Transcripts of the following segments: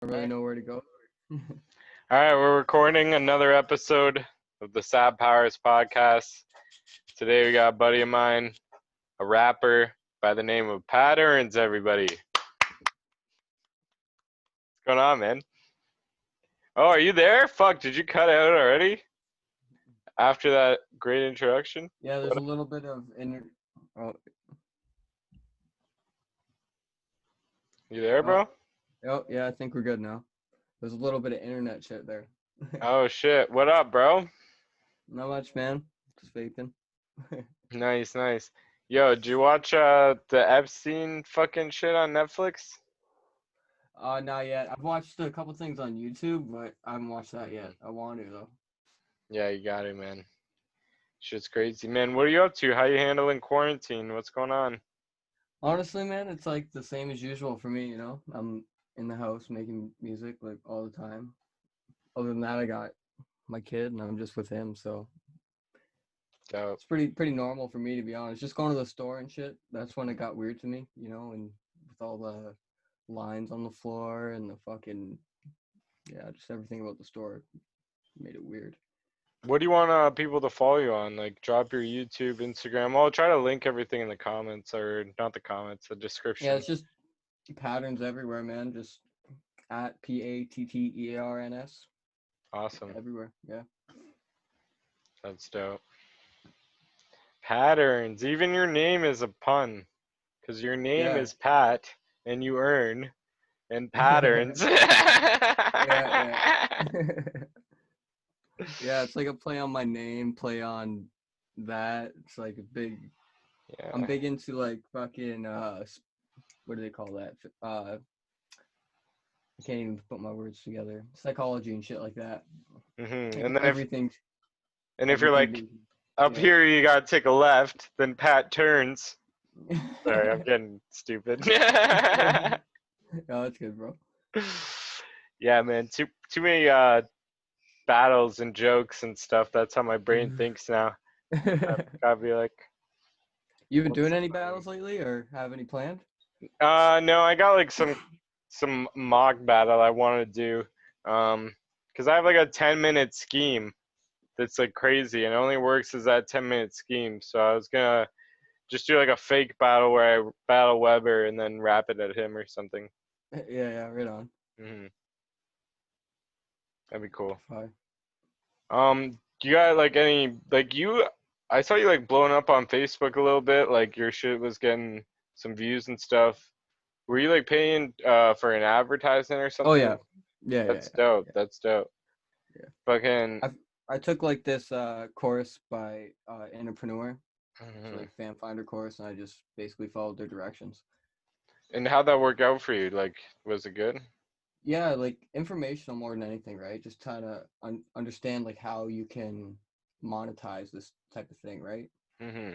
don't really know where to go. All right, we're recording another episode of the Sad Powers podcast. Today we got a buddy of mine, a rapper by the name of Pattearns, everybody. What's going on, man? Oh, are you there? Fuck, did you cut out already? After that great introduction? Yeah, there's What? a little bit of Oh, You there, oh, bro? oh, yeah. I think we're good now. There's a little bit of internet shit there. Oh, shit. What up, bro? Not much, man. Just vaping. Nice, nice. Yo, did you watch the Epstein fucking shit on Netflix? Not yet. I've watched a couple things on YouTube, but I haven't watched that Mhm. yet. I want to though. Yeah, you got it, man. Shit's crazy, man. What are you up to? How you handling quarantine? What's going on? Honestly, man, it's like the same as usual for me. I'm in the house making music like all the time. Other than that, I got my kid, and I'm just with him, so Dope. it's pretty normal for me, to be honest. Just going to the store and shit. That's when it got weird to me, and with all the lines on the floor and the fucking, yeah, just everything about the store made it weird. What do you want people to follow you on? Like, drop your YouTube, Instagram. I'll try to link everything in the comments, or not the comments, the Yeah, description. it's just patterns everywhere, man. Just at Pattearns Awesome. everywhere. Yeah. That's dope. Patterns. Even your name is a pun, because your name Yeah. is Pat, and you earn, and Yeah. patterns. Yeah. Yeah, it's like a play on my name, play on that. It's like a big I'm Yeah. big into like fucking what do they call that? I can't even put my words together. Psychology and shit like that. Like And then if you're everything like being, up yeah. here, you gotta take a left, then Pat turns. Sorry, I'm getting stupid. Oh, that's good, bro. Yeah, man. Too many battles and jokes and stuff. That's how my brain thinks now. Gotta be like, You been what's doing the any plan? battles lately, or have any planned? No, I got like some mock battle I want to do. Because I have like a 10-minute scheme that's like crazy and it only works as that 10-minute scheme. So I was gonna just do like a fake battle where I battle Weber and then rap it at him or something. Yeah, right on. hmm That'd be cool. Fine. You got like any like you? I saw you like blowing up on Facebook a little bit. Like your shit was getting some views and stuff. Were you like paying for an advertisement or Oh yeah, something? yeah. That's dope. Yeah. That's dope. Yeah. Fucking. I took like this course by Entrepreneur. It's Mhm. like fan finder course, and I just basically followed their directions. And how'd that work out for you? Like, was it good? Yeah, like informational more than anything, right? Just trying to understand like how you can monetize this type of thing, right? hmm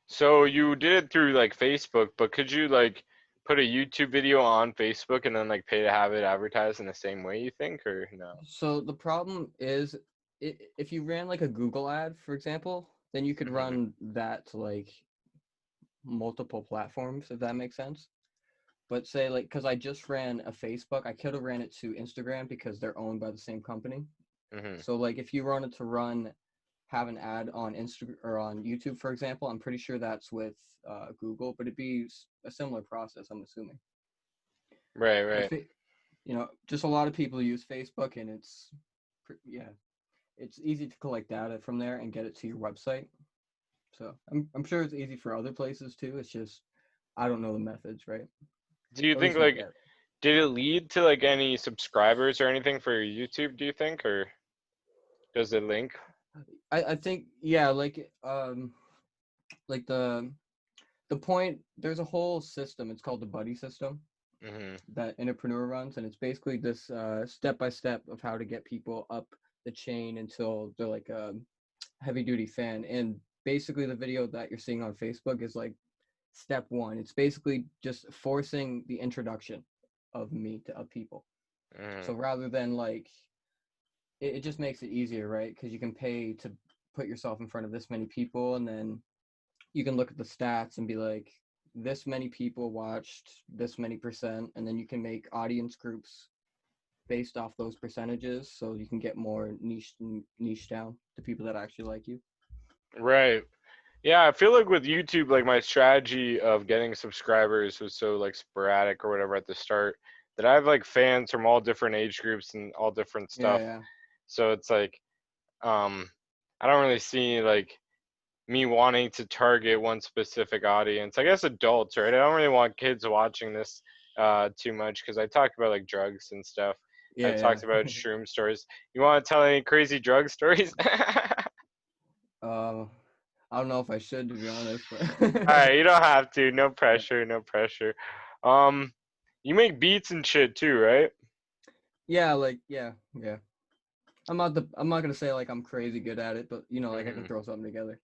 So you did it through like Facebook, but could you like put a YouTube video on Facebook and then like pay to have it advertised in the same way, you think, or no? So the problem is, if you ran like a Google ad, for example, then you could hmm run that to like multiple platforms, if that makes sense. But say like, because I just ran a Facebook, I could have ran it to Instagram because they're owned by the same company. hmm So like, if you wanted to have an ad on Instagram or on YouTube, for example, I'm pretty sure that's with Google, but it'd be a similar process, I'm assuming. Right, But right. just a lot of people use Facebook, and yeah, it's easy to collect data from there and get it to your website. So I'm sure it's easy for other places too. It's just I don't know the methods, right? Do you At think least not like yet. did it lead to like any subscribers or anything for your YouTube, do you think, or does it link? I think yeah, like the point there's a whole system. It's called the buddy system hmm that Entrepreneur runs, and it's basically this step by step of how to get people up the chain until they're like a heavy duty fan. And basically, the video that you're seeing on Facebook is like step one. It's basically just forcing the introduction of me to people. hmm So rather than like it just makes it easier, right? Because you can pay to put yourself in front of this many people, and then you can look at the stats and be like, this many people watched this many percent, and then you can make audience groups based off those percentages, so you can get more niche down to people that actually like you. Right. Yeah, I feel like with YouTube, like my strategy of getting subscribers was so like sporadic or whatever at the start that I have like fans from all different age groups and all different Yeah, stuff. yeah, So it's like um I don't really see like me wanting to target one specific audience. I guess adults, right? I don't really want kids watching this too much because I talked about like drugs and stuff. I've yeah, talked about shroom stories. You want to tell any crazy drug stories? yeah. I don't know if I should, to be honest, but All right, you don't have to. No pressure, no pressure. Um, you make beats and shit too, right? yeah, like yeah. I'm not gonna say like I'm crazy good at it, but you know, like I can Hmm. throw something together.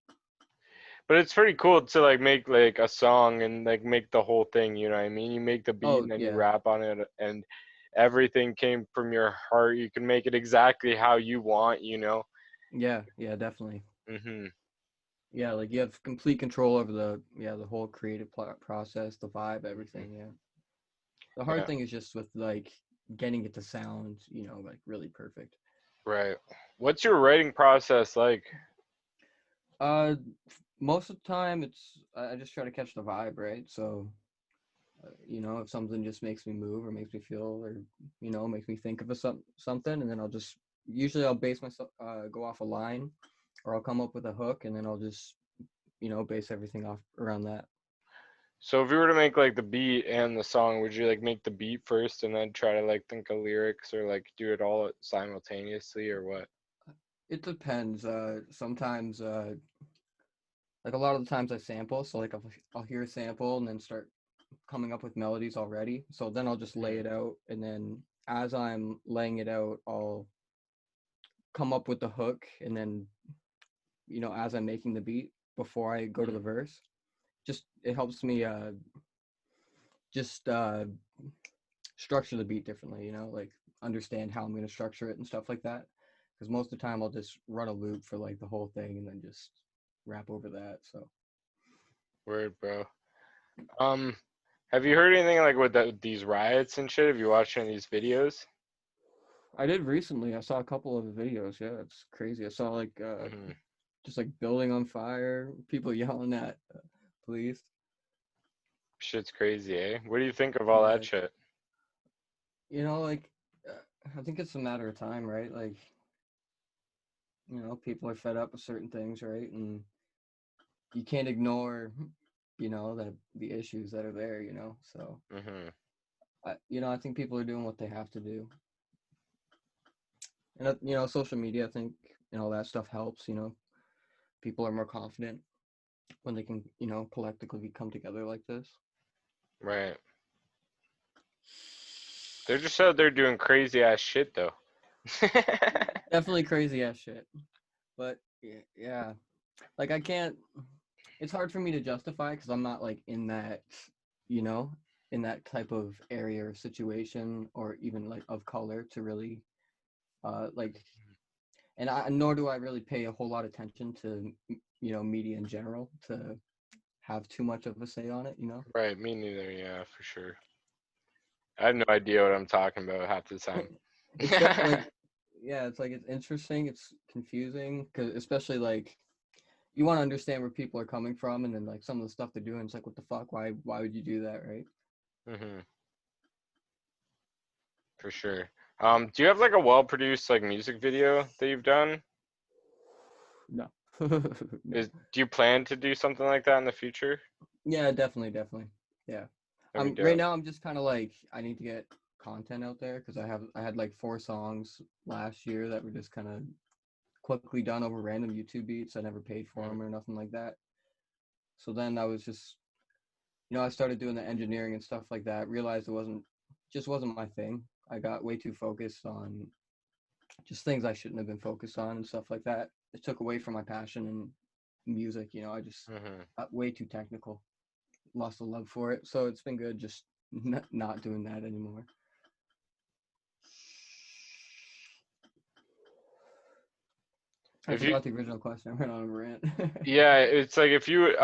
But it's pretty cool to like make like a song and like make the whole thing. You know what I mean? You make the beat Oh and then you yeah, rap on it, and everything came from your heart. You can make it exactly how you want. You know? yeah, definitely. Hmm. Yeah, like you have complete control over the whole creative process, the vibe, Hmm. everything. Yeah. The hard Yeah. thing is just with like getting it to sound, like really perfect. Right. What's your writing process like? Uh, Most of the time I just try to catch the vibe, right? So, if something just makes me move or makes me feel or makes me think of something, and then I'll base myself go off a line, or I'll come up with a hook, and then I'll just base everything off around that. So if you were to make like the beat and the song, would you like make the beat first and then try to like think of lyrics or like do it all simultaneously or what? It depends. Sometimes, like a lot of the times I sample, so like I'll hear a sample and then start coming up with melodies already. So then I'll just lay Hmm. it out, and then as I'm laying it out, I'll come up with the hook, and then as I'm making the beat before I go to the Hmm. verse, just it helps me just structure the beat differently. Like understand how I'm going to structure it and stuff like that. Because most of the time I'll just run a loop for like the whole thing and then just rap over that. So Word, bro. Um, have you heard anything like with these riots and shit? Have you watched any of these videos? I did recently. I saw a couple of the videos. Yeah, it's crazy. I saw like Hmm. just like building on fire, people yelling at police. Shit's crazy, eh? What do you think of all that Yeah, shit? like I think it's a matter of time, right? Like people are fed up with certain things, right? And you can't ignore, the issues that are there. So Hmm. I think people are doing what they have to do, and social media, I think, all that stuff helps. People are more confident when they can, collectively come together like this. Right. They're just out there doing crazy ass shit though. Definitely crazy ass shit, but yeah, like I can't. It's hard for me to justify because I'm not like in that, you know, in that type of area or situation or even like of color to really, like, and nor do I really pay a whole lot of attention to, media in general to have too much of a say on it. Right, me neither, yeah, for sure. I have no idea what I'm talking about half the time. It's definitely like, yeah, it's like it's interesting, it's confusing, because especially like you want to understand where people are coming from, and then like some of the stuff they're doing, it's like what the fuck, why would you do that, right? Hmm. For sure. Do you have like a well-produced like music video that you've done? No. No. Do you plan to do something like that in the future? Yeah, definitely. Yeah. That'd be Right dope. now I'm just kind of like I need to get content out there because I had like 4 songs last year that were just kind of quickly done over random YouTube beats. I never paid for Mhm. them or nothing like that. So then I was just, I started doing the engineering and stuff like that. Realized it wasn't my thing. I got way too focused on just things I shouldn't have been focused on and stuff like that. It took away from my passion and music. I just Mhm. got way too technical. Lost a love for it. So it's been good just not doing that anymore. I If you, forgot the original question. I went on a rant. yeah, it's like if you,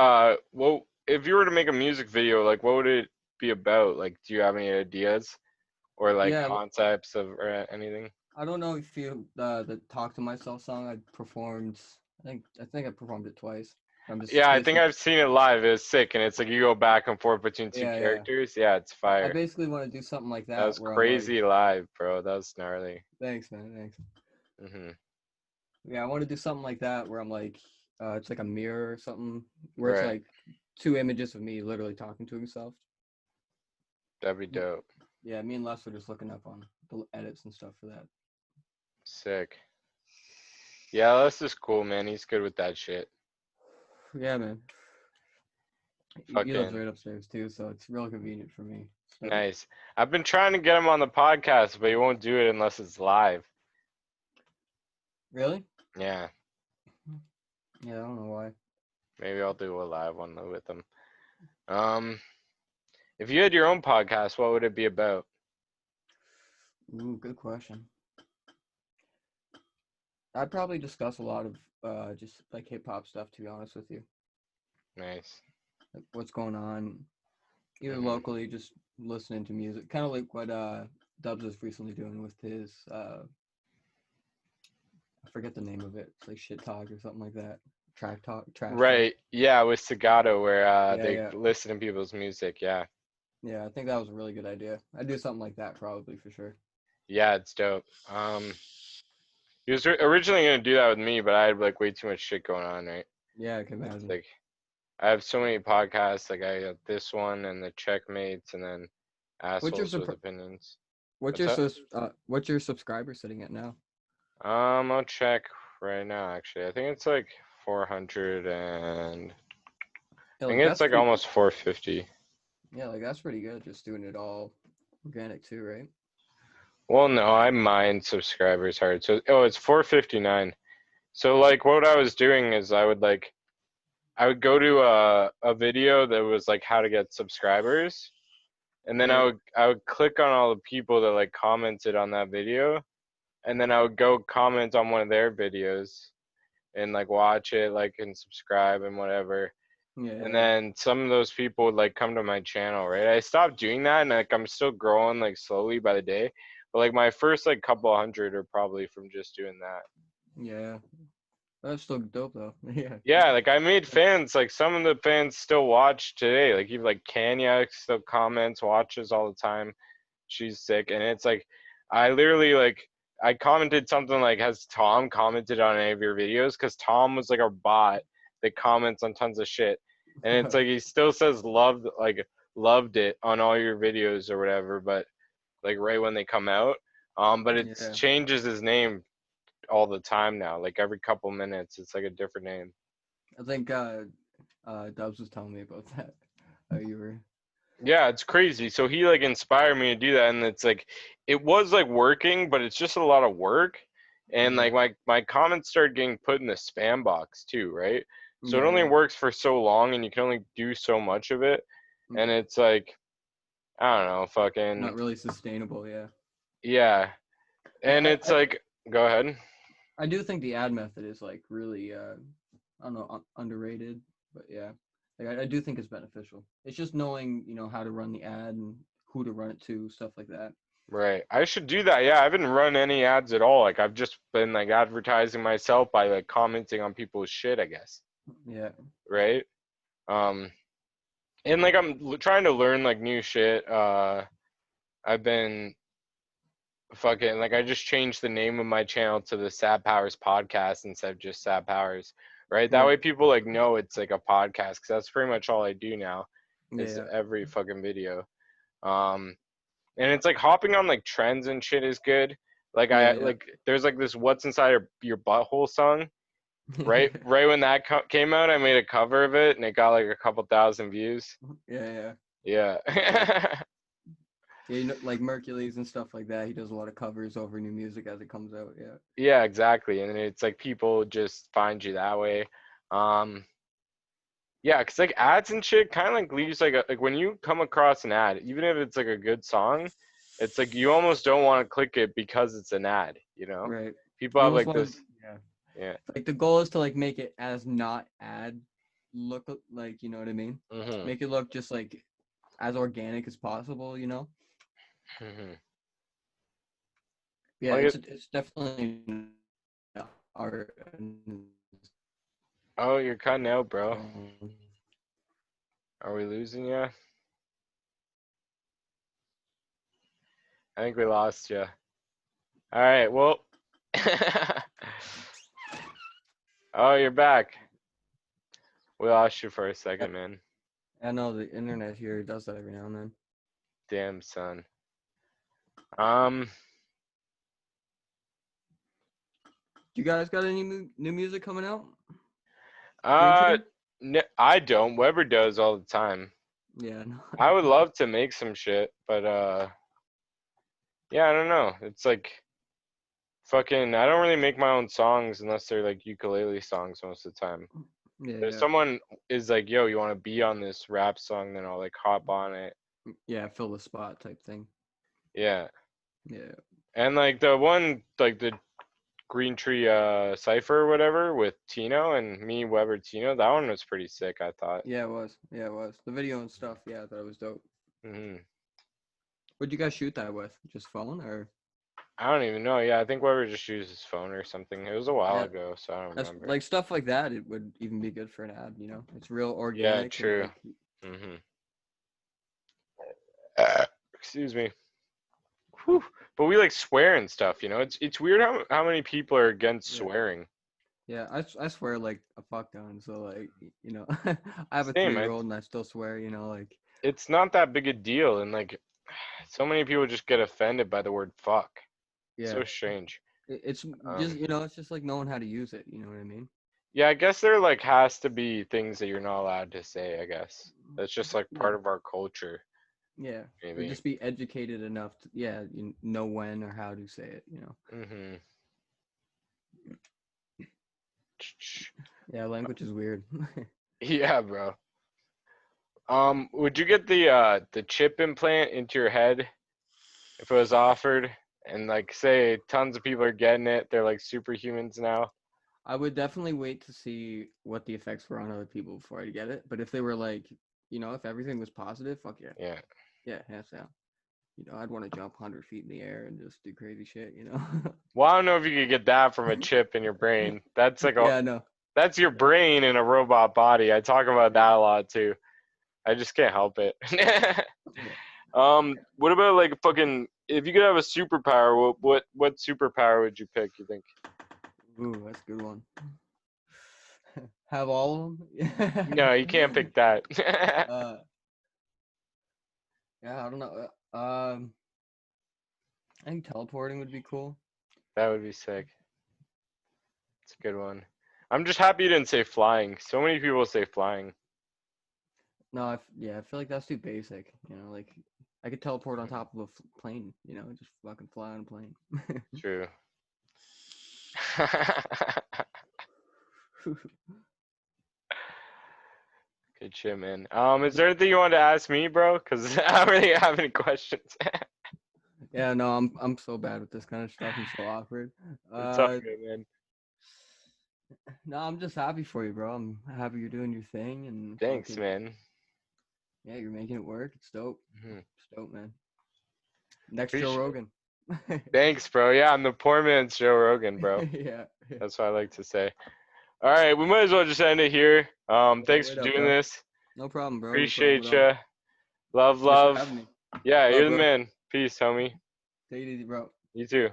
if you were to make a music video, like what would it be about? Like, do you have any ideas? or like Yeah, concepts of or anything? I don't know if you the "Talk to Myself" song I performed. I think I performed it twice. I'm just Yeah, I think basically I've seen it live. It's sick, and it's like you go back and forth between two yeah. characters. Yeah, it's I fire. basically want to do something like That that was where I'm like, crazy live, bro. That was gnarly. thanks, man, thanks. Hmm. Yeah, I want to do something like that where I'm like, it's like a mirror or something where it's Right. like two images of me literally talking to himself. That'd be dope. Yeah, me and Les were just looking up on the edits and stuff for that. Sick. Yeah, this is cool, man. He's good with that shit. Yeah, man. He lives Fucking right upstairs too, so it's real convenient for me. So nice. I've been trying to get him on the podcast, but he won't do it unless it's live. really, Yeah, yeah, I don't know why. maybe I'll do a live one with him. Um, if you had your own podcast, what would it be about? Ooh, good question. I'd probably discuss a lot of just like hip hop stuff. To be honest with you, Nice. like what's going on, either Hmm. locally, just listening to music, kind of like what Dubs is recently doing with his I forget the name of it. It's like shit talk or something like that. Trash talk. Right. Yeah, with Sagato, where Yeah, they yeah, listen to people's music. Yeah. yeah. I think that was a really good idea. I'd do something like that probably for sure. Yeah, it's dope. He was originally gonna do that with me, but I had like way too much shit going on, right? Yeah, I can It's imagine. like I have so many podcasts. Like I got this one and the Checkmates, and then What's your Assholes with Opinions. What's that? what's your subscriber sitting at now? I'll check right now. Actually, I think it's like 400, and Yeah, I think like it's that's like pretty. almost 450. Yeah, like that's pretty good. Just doing it all organic too, right? Well, no, I mine subscribers hard. So, oh, it's 459. So, like, what I was doing is I would go to a video that was like how to get subscribers, and then Right. I would click on all the people that like commented on that video, and then I would go comment on one of their videos and like watch it, like, and subscribe and whatever. Yeah, And yeah, then some of those people would like come to my channel, right? I stopped doing that, and like I'm still growing like slowly by the day, but like my first like couple hundred are probably from just doing that. yeah. That's still dope though. Yeah. Yeah, like I made fans, like some of the fans still watch today. Like even like Kanya still comments, watches all the time. She's sick, and it's like I literally like I commented something like, "Has Tom commented on any of your videos?" Because Tom was like our bot that comments on tons of shit, and it's like he still says loved it on all your videos or whatever, but like right when they come out. But it Yeah. changes his name all the time now. Like every couple minutes, it's like a different name. I think Dubs was telling me about that. How you were. Yeah, it's crazy. So he like inspired me to do that, and it's like it was like working, but it's just a lot of work. And Yeah. like my comments started getting put in the spam box too, right? So it Yeah, only yeah. works for so long, and you can only do so much of it. And Yeah. it's like I don't know, Not fucking really sustainable, yeah. yeah. And Yeah, it's like, go ahead. I do think the ad method is like really I don't know, underrated, but yeah. Like I do think it's beneficial. It's just knowing, how to run the ad and who to run it to, stuff like that. Right. I should do that. Yeah, I haven't run any ads at all. Like I've just been like advertising myself by like commenting on people's shit, I guess. Yeah. Right? Um and like I'm trying to learn like new shit. I've been fucking like I just changed the name of my channel to the Sad Powers podcast instead of just Sad Powers. Right? That Right. way people like know it's like a podcast cuz that's pretty much all I do now is Yeah. every fucking video. Um and it's like hopping on like trends and shit is good. Like Yeah, I yeah. like there's like this "What's Inside Your Butthole" song. Right when that came out, I made a cover of it, and it got like a couple thousand views. Yeah, yeah. Yeah, Yeah, like Mercules and stuff like that. He does a lot of covers over new music as it comes out. Yeah. yeah, exactly. And it's like people just find you that way. Um, yeah, cause like ads and shit kind of like leaves like when you come across an ad, even if it's like a good song, it's like you almost don't want to click it because it's an ad. You know, Right. people You have almost like want this. to, yeah. Yeah. Like the goal is to like make it as not ad look like, you know what I mean? Mhm. Make it look just like as organic as possible, you know? Mhm. Yeah, Like it's definitely art. oh, you're cutting out, bro. Are we losing you? I think we lost you. All right, well. Oh, you're back. We lost you for a second, man. I know the internet here does that every now and then. Damn, son. You guys got any new music coming out? Green Uh, Tree? I don't. Weber does all the time. Yeah, no. I would love to make some shit, but yeah, I don't know. It's like fucking. I don't really make my own songs unless they're like ukulele songs most of the time. If Yeah, someone is like, "Yo, you want to be on this rap song?" Then I'll like hop on it. yeah, fill the spot type thing. Yeah, Yeah, and like the one, like the Green Tree cipher or whatever with Tino and me, Weber, Tino. That one was pretty sick, I thought. yeah, it was. Yeah, it was. The video and stuff. Yeah, I thought it was dope. Hmm. What'd you guys shoot that with? Just phone or? I don't even know. Yeah, I think Weber just used his phone or something. It was a while Yeah, ago, so I don't that's remember. like stuff like that. It would even be good for an ad. You know, it's real Yeah, organic and true. like. Hmm. Excuse me. Whew. But we like swear and stuff, you know. It's weird how many people are against Yeah. swearing. Yeah, I swear like a fuck ton. So like you know, I have a Same. 3-year-old and I still swear. You know, like It's not that big a deal, and like so many people just get offended by the word fuck. yeah, So strange. it's just Um, it's just like knowing how to use it. You know what I mean? yeah, I guess there like has to be things that you're not allowed to say, I guess. That's just like Yeah, part of our culture, yeah. Or maybe. just be educated enough to you know when or how to say it. You know? Hmm. Yeah, language is weird. Yeah, bro. Would you get the chip implant into your head if it was offered? And like say tons of people are getting it, they're like superhumans now. I would definitely wait to see what the effects were on other people before I get it. But if they were like, if everything was positive, fuck yeah, Yeah. yeah, hands down. I'd want to jump 100 feet in the air and just do crazy shit. Well, I don't know if you could get that from a chip in your brain. That's like a Yeah, no. that's your brain in a robot body. I talk about that a lot too. I just can't help it. Yeah. What about like fucking if you could have a superpower, what superpower would you pick, you think? Ooh, that's a good one. Have all of No, you can't them? pick that. uh, yeah, I don't know. I think teleporting would be cool. That would be sick. It's a good one. I'm just happy you didn't say flying. So many people say flying. No, yeah, I feel like that's too basic. Like I could teleport on top of a plane. Just fucking fly on a plane. True. Good shit, man. Is there anything you wanted to ask me, bro? Because I don't really have any questions. Yeah, no, I'm so bad with this kind of stuff. I'm so awkward. It's all Uh, good, man. no, I'm just happy for you, bro. I'm happy you're doing your thing and Thanks, fucking man. yeah, you're making it work. It's dope. Mhm. It's dope, man. Next Joe Appreciate it. Rogan. Thanks, bro. Yeah, I'm the poor man's Joe Rogan, bro. Yeah, yeah. That's what I like to say. All right, we might as well just end it here. Yeah, Thanks wait for up, doing bro. this. No problem, bro. No problem Appreciate at all. you. Love, Thanks for love. having me. Yeah, Love, you're the bro. man. Peace, homie. Take it easy, bro. You too.